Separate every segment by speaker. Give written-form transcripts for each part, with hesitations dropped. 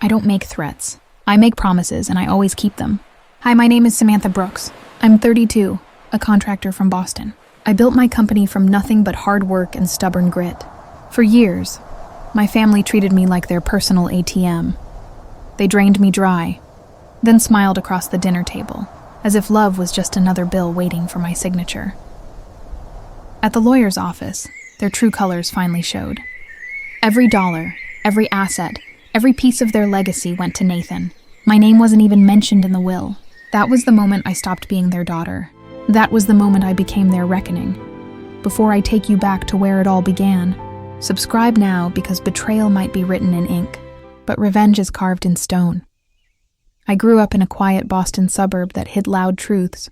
Speaker 1: I don't make threats. I make promises, and I always keep them. Hi, my name is Samantha Brooks. I'm 32, a contractor from Boston. I built my company from nothing but hard work and stubborn grit. For years, my family treated me like their personal ATM. They drained me dry, then smiled across the dinner table, as if love was just another bill waiting for my signature. At the lawyer's office, their true colors finally showed. Every dollar, every asset, every piece of their legacy went to Nathan. My name wasn't even mentioned in the will. That was the moment I stopped being their daughter. That was the moment I became their reckoning. Before I take you back to where it all began, subscribe now because betrayal might be written in ink, but revenge is carved in stone. I grew up in a quiet Boston suburb that hid loud truths.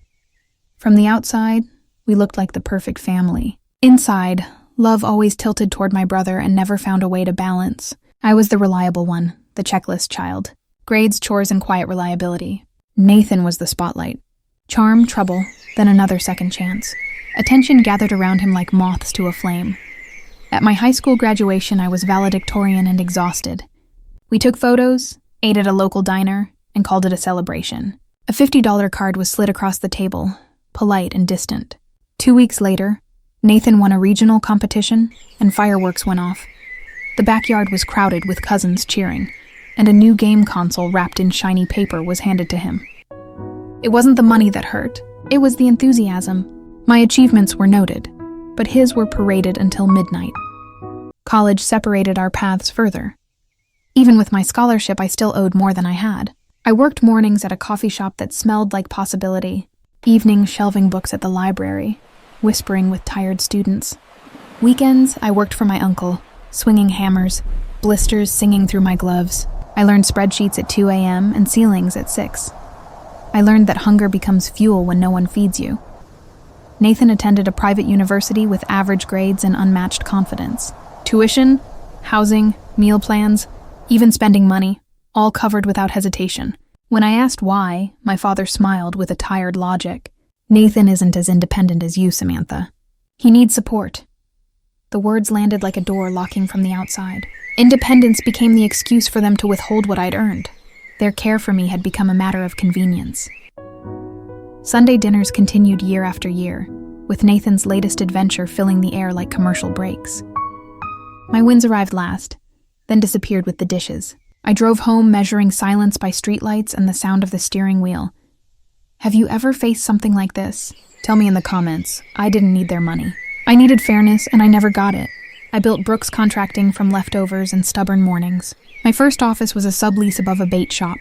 Speaker 1: From the outside, we looked like the perfect family. Inside, love always tilted toward my brother and never found a way to balance. I was the reliable one, the checklist child. Grades, chores, and quiet reliability. Nathan was the spotlight. Charm, trouble, then another second chance. Attention gathered around him like moths to a flame. At my high school graduation, I was valedictorian and exhausted. We took photos, ate at a local diner, and called it a celebration. A $50 card was slid across the table, polite and distant. 2 weeks later, Nathan won a regional competition, and fireworks went off. The backyard was crowded with cousins cheering, and a new game console wrapped in shiny paper was handed to him. It wasn't the money that hurt, it was the enthusiasm. My achievements were noted, but his were paraded until midnight. College separated our paths further. Even with my scholarship, I still owed more than I had. I worked mornings at a coffee shop that smelled like possibility, evenings shelving books at the library, whispering with tired students. Weekends, I worked for my uncle, swinging hammers, blisters singing through my gloves. I learned spreadsheets at 2 a.m. and ceilings at 6. I learned that hunger becomes fuel when no one feeds you. Nathan attended a private university with average grades and unmatched confidence. Tuition, housing, meal plans, even spending money, all covered without hesitation. When I asked why, my father smiled with a tired logic. Nathan isn't as independent as you, Samantha. He needs support. The words landed like a door locking from the outside. Independence became the excuse for them to withhold what I'd earned. Their care for me had become a matter of convenience. Sunday dinners continued year after year, with Nathan's latest adventure filling the air like commercial breaks. My wins arrived last, then disappeared with the dishes. I drove home measuring silence by streetlights and the sound of the steering wheel. Have you ever faced something like this? Tell me in the comments. I didn't need their money. I needed fairness, and I never got it. I built Brooks Contracting from leftovers and stubborn mornings. My first office was a sublease above a bait shop,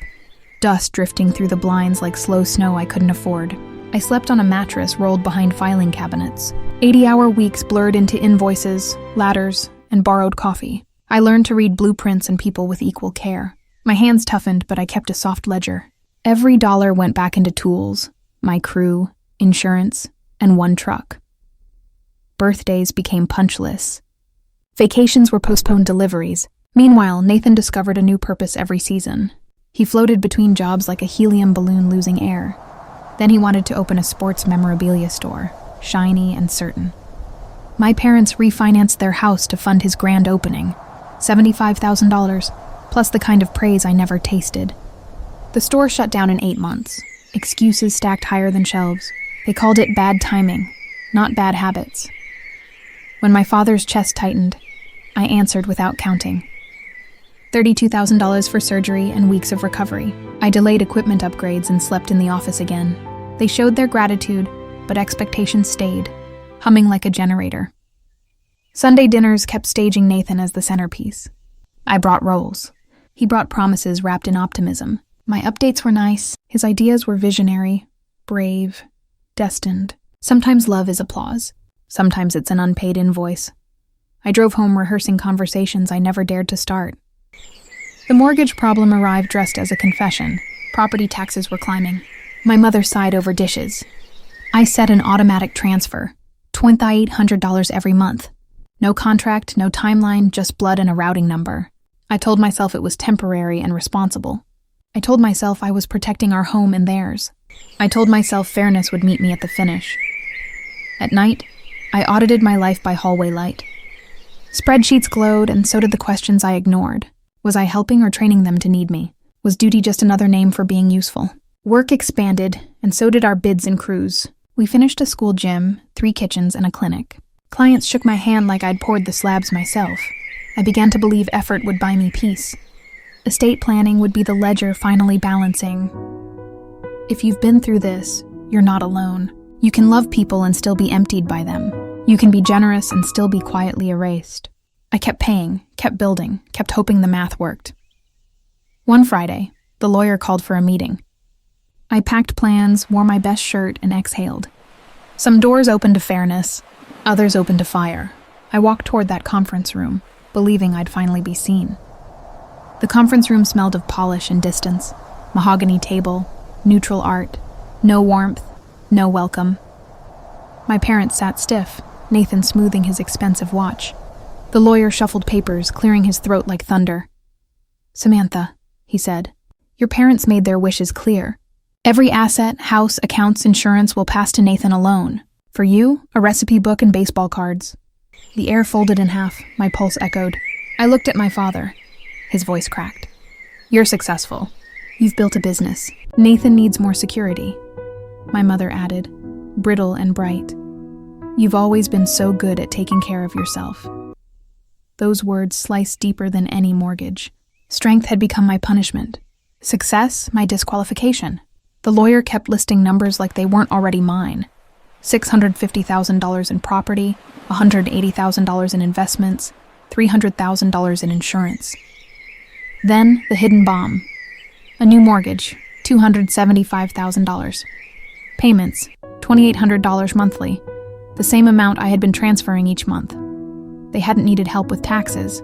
Speaker 1: dust drifting through the blinds like slow snow I couldn't afford. I slept on a mattress rolled behind filing cabinets. 80-hour weeks blurred into invoices, ladders, and borrowed coffee. I learned to read blueprints and people with equal care. My hands toughened, but I kept a soft ledger. Every dollar went back into tools, my crew, insurance, and one truck. Birthdays became punch lists. Vacations were postponed deliveries. Meanwhile, Nathan discovered a new purpose every season. He floated between jobs like a helium balloon losing air. Then he wanted to open a sports memorabilia store, shiny and certain. My parents refinanced their house to fund his grand opening, $75,000, plus the kind of praise I never tasted. The store shut down in 8 months. Excuses stacked higher than shelves. They called it bad timing, not bad habits. When my father's chest tightened, I answered without counting. $32,000 for surgery and weeks of recovery. I delayed equipment upgrades and slept in the office again. They showed their gratitude, but expectations stayed, humming like a generator. Sunday dinners kept staging Nathan as the centerpiece. I brought roles. He brought promises wrapped in optimism. My updates were nice. His ideas were visionary, brave, destined. Sometimes love is applause. Sometimes it's an unpaid invoice. I drove home rehearsing conversations I never dared to start. The mortgage problem arrived dressed as a confession. Property taxes were climbing. My mother sighed over dishes. I set an automatic transfer, $2,800 every month. No contract, no timeline, just blood and a routing number. I told myself it was temporary and responsible. I told myself I was protecting our home and theirs. I told myself fairness would meet me at the finish. At night, I audited my life by hallway light. Spreadsheets glowed, and so did the questions I ignored. Was I helping or training them to need me? Was duty just another name for being useful? Work expanded, and so did our bids and crews. We finished a school gym, 3 kitchens, and a clinic. Clients shook my hand like I'd poured the slabs myself. I began to believe effort would buy me peace. Estate planning would be the ledger finally balancing. If you've been through this, you're not alone. You can love people and still be emptied by them. You can be generous and still be quietly erased. I kept paying, kept building, kept hoping the math worked. One Friday, the lawyer called for a meeting. I packed plans, wore my best shirt, and exhaled. Some doors opened to fairness, others opened to fire. I walked toward that conference room, believing I'd finally be seen. The conference room smelled of polish and distance, mahogany table, neutral art, no warmth, no welcome. My parents sat stiff, Nathan smoothing his expensive watch. The lawyer shuffled papers, clearing his throat like thunder. "Samantha," he said, "your parents made their wishes clear. Every asset, house, accounts, insurance will pass to Nathan alone. For you, a recipe book and baseball cards." The air folded in half, my pulse echoed. I looked at my father. His voice cracked. "You're successful. You've built a business. Nathan needs more security." My mother added, brittle and bright, "You've always been so good at taking care of yourself." Those words sliced deeper than any mortgage. Strength had become my punishment. Success, my disqualification. The lawyer kept listing numbers like they weren't already mine. $650,000 in property, $180,000 in investments, $300,000 in insurance. Then, the hidden bomb. A new mortgage, $275,000. Payments, $2,800 monthly, the same amount I had been transferring each month. They hadn't needed help with taxes.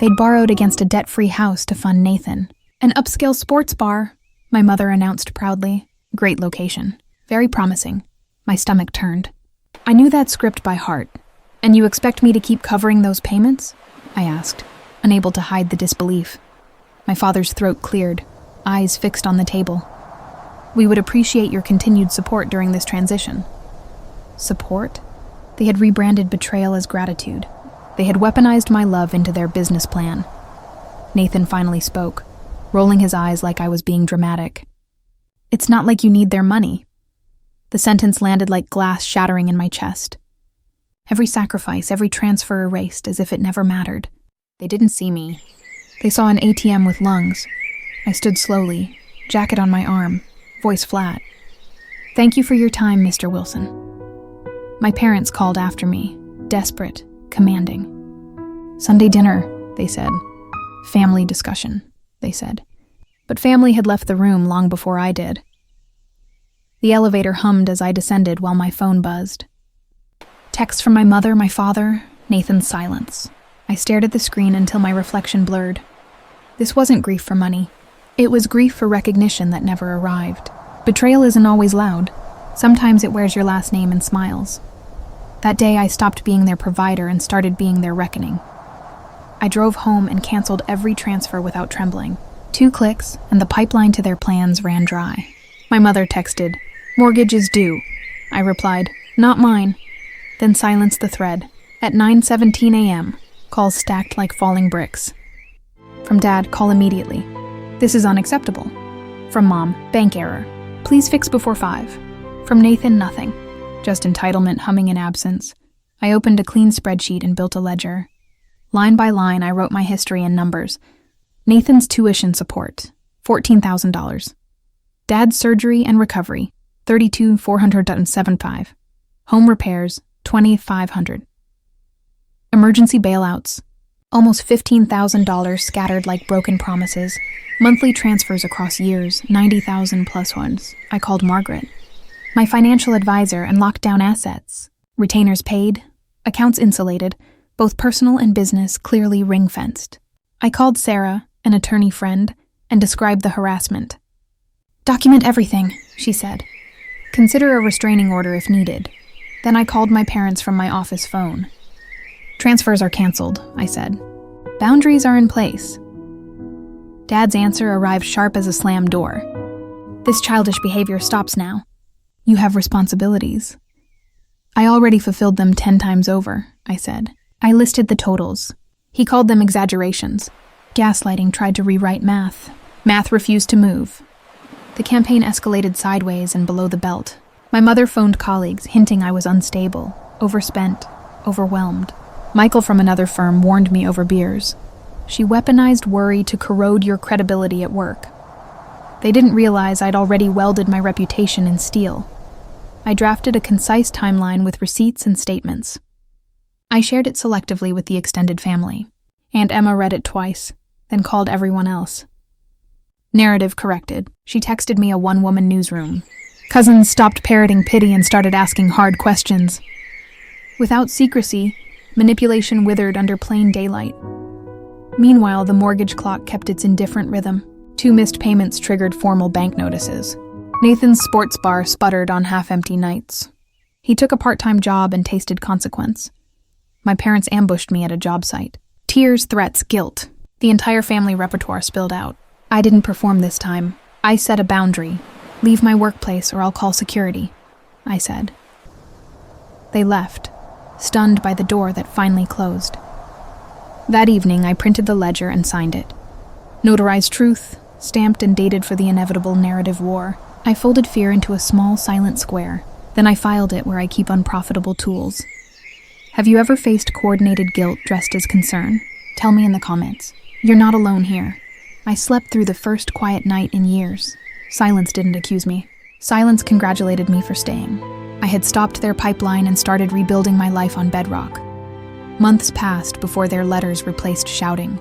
Speaker 1: They'd borrowed against a debt-free house to fund Nathan. "An upscale sports bar," my mother announced proudly. Great location. Very promising. My stomach turned. I knew that script by heart. "And you expect me to keep covering those payments?" I asked, unable to hide the disbelief. My father's throat cleared, eyes fixed on the table. "We would appreciate your continued support during this transition." Support? They had rebranded betrayal as gratitude. They had weaponized my love into their business plan. Nathan finally spoke, rolling his eyes like I was being dramatic. "It's not like you need their money." The sentence landed like glass shattering in my chest. Every sacrifice, every transfer erased as if it never mattered. They didn't see me. They saw an ATM with lungs. I stood slowly, jacket on my arm, voice flat. "Thank you for your time, Mr. Wilson." My parents called after me, desperate, commanding. "Sunday dinner," they said. "Family discussion," they said. But family had left the room long before I did. The elevator hummed as I descended while my phone buzzed. Texts from my mother, my father, Nathan's silence. I stared at the screen until my reflection blurred. This wasn't grief for money. It was grief for recognition that never arrived. Betrayal isn't always loud. Sometimes it wears your last name and smiles. That day I stopped being their provider and started being their reckoning. I drove home and canceled every transfer without trembling. 2 clicks, and the pipeline to their plans ran dry. My mother texted, "Mortgage is due." I replied, "Not mine." Then silenced the thread. At 9:17 a.m., calls stacked like falling bricks. From Dad, "Call immediately. This is unacceptable." From Mom, "Bank error. Please fix before 5. From Nathan, nothing. Just entitlement humming in absence. I opened a clean spreadsheet and built a ledger. Line by line, I wrote my history in numbers. Nathan's tuition support, $14,000. Dad's surgery and recovery, $32,475. Home repairs, $2,500. Emergency bailouts, almost $15,000 scattered like broken promises. Monthly transfers across years, $90,000 plus ones. I called Margaret. My financial advisor, and locked down assets. Retainers paid, accounts insulated, both personal and business clearly ring-fenced. I called Sarah, an attorney friend, and described the harassment. "Document everything," she said. "Consider a restraining order if needed." Then I called my parents from my office phone. "Transfers are canceled," I said. "Boundaries are in place." Dad's answer arrived sharp as a slammed door. "This childish behavior stops now. You have responsibilities." "I already fulfilled them 10 times over," I said. I listed the totals. He called them exaggerations. Gaslighting tried to rewrite math. Math refused to move. The campaign escalated sideways and below the belt. My mother phoned colleagues, hinting I was unstable, overspent, overwhelmed. Michael from another firm warned me over beers. She weaponized worry to corrode your credibility at work. They didn't realize I'd already welded my reputation in steel. I drafted a concise timeline with receipts and statements. I shared it selectively with the extended family. Aunt Emma read it twice, then called everyone else. Narrative corrected. She texted me a one-woman newsroom. Cousins stopped parroting pity and started asking hard questions. Without secrecy, manipulation withered under plain daylight. Meanwhile, the mortgage clock kept its indifferent rhythm. 2 missed payments triggered formal bank notices. Nathan's sports bar sputtered on half-empty nights. He took a part-time job and tasted consequence. My parents ambushed me at a job site. Tears, threats, guilt. The entire family repertoire spilled out. I didn't perform this time. I set a boundary. Leave my workplace or I'll call security, I said. They left, stunned by the door that finally closed. That evening, I printed the ledger and signed it. Notarized truth, stamped and dated for the inevitable narrative war. I folded fear into a small, silent square. Then I filed it where I keep unprofitable tools. Have you ever faced coordinated guilt dressed as concern? Tell me in the comments. You're not alone here. I slept through the first quiet night in years. Silence didn't accuse me. Silence congratulated me for staying. I had stopped their pipeline and started rebuilding my life on bedrock. Months passed before their letters replaced shouting.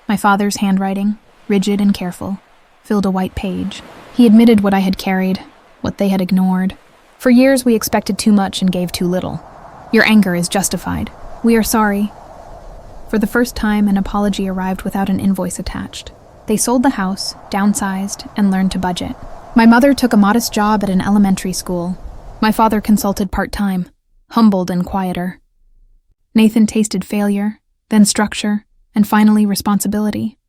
Speaker 1: My father's handwriting, rigid and careful, filled a white page. He admitted what I had carried, what they had ignored. For years we expected too much and gave too little. Your anger is justified. We are sorry. For the first time, an apology arrived without an invoice attached. They sold the house, downsized, and learned to budget. My mother took a modest job at an elementary school. My father consulted part-time, humbled and quieter. Nathan tasted failure, then structure, and finally responsibility.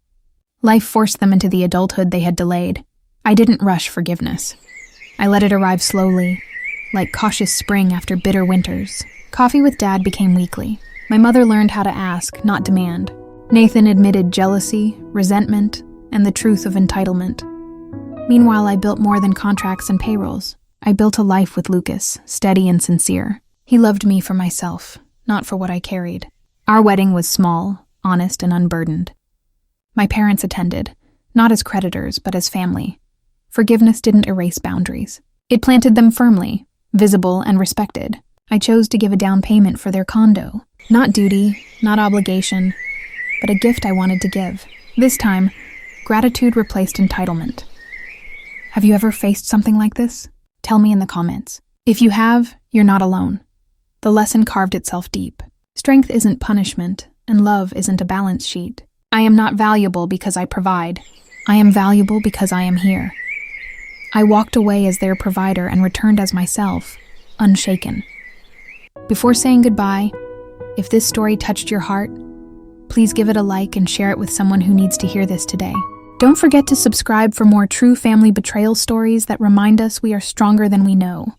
Speaker 1: Life forced them into the adulthood they had delayed. I didn't rush forgiveness. I let it arrive slowly, like cautious spring after bitter winters. Coffee with Dad became weekly. My mother learned how to ask, not demand. Nathan admitted jealousy, resentment, and the truth of entitlement. Meanwhile, I built more than contracts and payrolls. I built a life with Lucas, steady and sincere. He loved me for myself, not for what I carried. Our wedding was small, honest, and unburdened. My parents attended, not as creditors, but as family. Forgiveness didn't erase boundaries. It planted them firmly, visible and respected. I chose to give a down payment for their condo. Not duty, not obligation, but a gift I wanted to give. This time, gratitude replaced entitlement. Have you ever faced something like this? Tell me in the comments. If you have, you're not alone. The lesson carved itself deep. Strength isn't punishment, and love isn't a balance sheet. I am not valuable because I provide. I am valuable because I am here. I walked away as their provider and returned as myself, unshaken. Before saying goodbye, if this story touched your heart, please give it a like and share it with someone who needs to hear this today. Don't forget to subscribe for more true family betrayal stories that remind us we are stronger than we know.